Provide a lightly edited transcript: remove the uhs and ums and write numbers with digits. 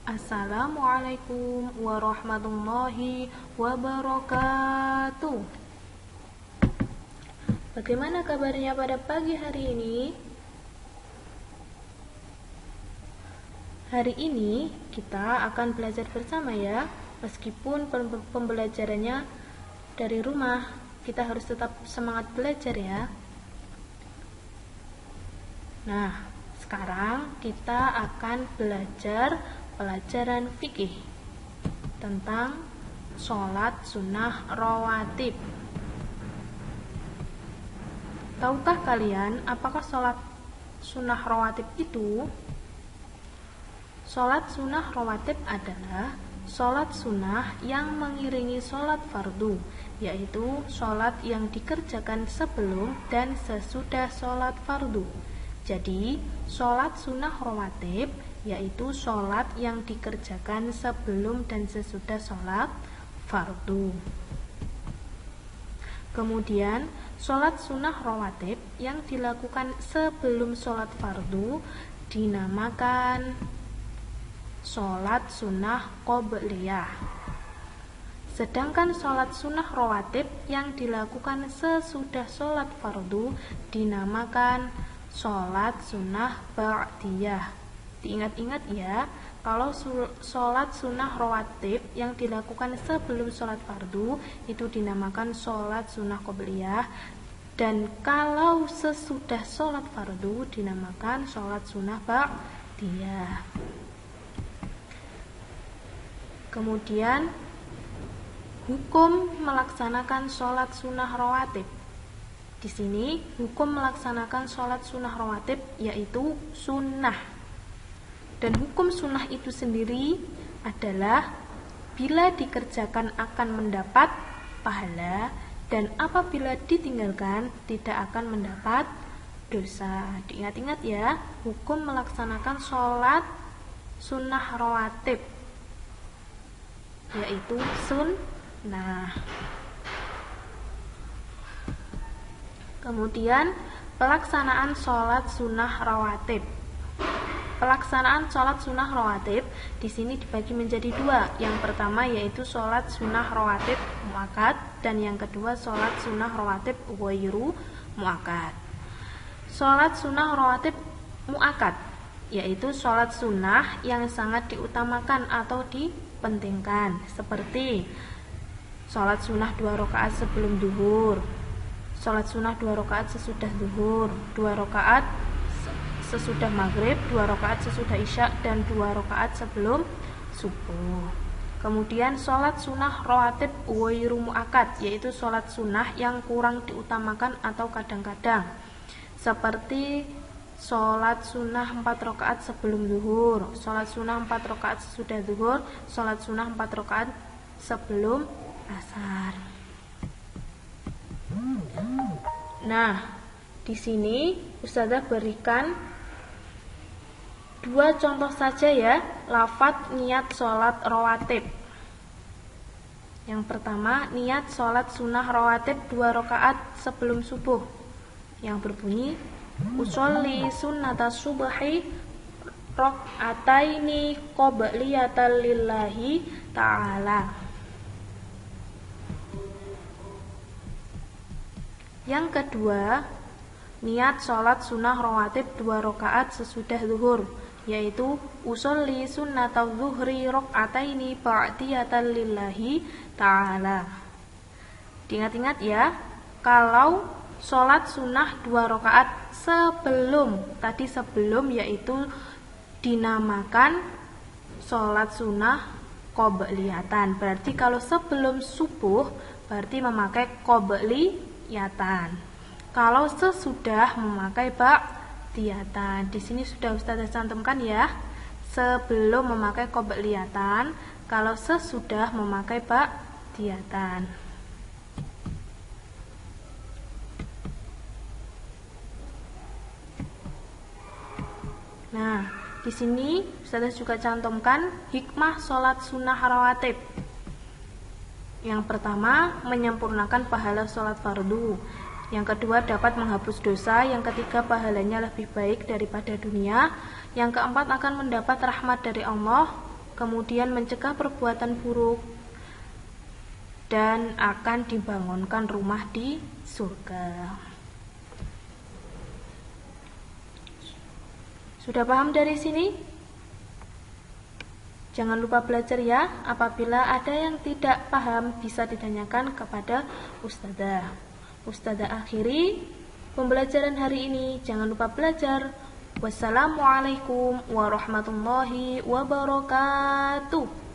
Assalamualaikum warahmatullahi wabarakatuh. Bagaimana kabarnya pada pagi hari ini? Hari ini kita akan belajar bersama ya. Meskipun pembelajarannya dari rumah, kita harus tetap semangat belajar ya. Nah, sekarang kita akan belajar pelajaran fikih tentang sholat sunnah rawatib. Tahukah kalian apakah sholat sunnah rawatib itu? Sholat sunnah rawatib adalah sholat sunnah yang mengiringi sholat fardu, yaitu sholat yang dikerjakan sebelum dan sesudah sholat fardu. Jadi, sholat sunnah rawatib yaitu sholat yang dikerjakan sebelum dan sesudah sholat fardu. Kemudian, sholat sunnah rawatib yang dilakukan sebelum sholat fardu dinamakan sholat sunnah qobliyah. Sedangkan sholat sunnah rawatib yang dilakukan sesudah sholat fardu dinamakan sholat sunnah ba'diyah. Diingat-ingat ya, kalau sholat sunnah rawatib yang dilakukan sebelum sholat fardu itu dinamakan sholat sunnah qobliyah, dan kalau sesudah sholat fardu dinamakan sholat sunnah ba'diyah. Kemudian hukum melaksanakan sholat sunnah rawatib. Di sini hukum melaksanakan sholat sunnah rawatib yaitu sunnah. Dan hukum sunnah itu sendiri adalah bila dikerjakan akan mendapat pahala, dan apabila ditinggalkan tidak akan mendapat dosa. Diingat-ingat ya, hukum melaksanakan sholat sunnah rawatib yaitu sunnah. Kemudian pelaksanaan sholat sunnah rawatib. Pelaksanaan sholat sunnah rawatib di sini dibagi menjadi dua. Yang pertama yaitu sholat sunnah rawatib muakkad, dan yang kedua sholat sunnah rawatib ghairu muakkad. Sholat sunnah rawatib muakkad yaitu sholat sunnah yang sangat diutamakan atau dipentingkan, seperti sholat sunnah 2 rakaat sebelum zuhur, sholat sunnah 2 rakaat sesudah zuhur, 2 rakaat sesudah maghrib, 2 rakaat sesudah isya, dan 2 rakaat sebelum subuh. Kemudian sholat sunnah rawatib ghairu muakkad yaitu sholat sunnah yang kurang diutamakan atau kadang-kadang, seperti sholat sunnah 4 rakaat sebelum zuhur, sholat sunnah 4 rakaat sesudah zuhur, sholat sunnah 4 rakaat sebelum asar. Nah, di sini Ustazah berikan 2 contoh saja ya, lafadz niat sholat rawatib. Yang pertama, niat sholat sunnah rawatib 2 rakaat sebelum subuh, yang berbunyi usolli sunnata subhi rak'ataini qobliyatan lillahi ta'ala. Yang kedua, niat sholat sunnah rawatib 2 rakaat sesudah zuhur, yaitu usolli sunnata zuhri rak'ataini ba'diyatan lillahi ta'ala. Diingat-ingat ya, kalau sholat sunnah 2 rakaat sebelum yaitu dinamakan sholat sunnah qobliyatan. Berarti kalau sebelum subuh berarti memakai qobliyatan. Kalau sesudah memakai ba'diyatan. Di sini sudah Ustazah cantumkan ya. Sebelum memakai qobliyatan, kalau sesudah memakai ba'diyatan. Nah, di sini Ustazah juga cantumkan hikmah sholat sunnah rawatib. Yang pertama, menyempurnakan pahala sholat fardu. Yang kedua, dapat menghapus dosa. Yang ketiga, pahalanya lebih baik daripada dunia. Yang keempat, akan mendapat rahmat dari Allah. kemudian mencegah perbuatan buruk, dan akan dibangunkan rumah di surga. Sudah paham dari sini? Jangan lupa belajar ya. Apabila ada yang tidak paham bisa ditanyakan kepada ustadzah. Ustadzah akhiri pembelajaran hari ini. Jangan lupa belajar. Wassalamualaikum warahmatullahi wabarakatuh.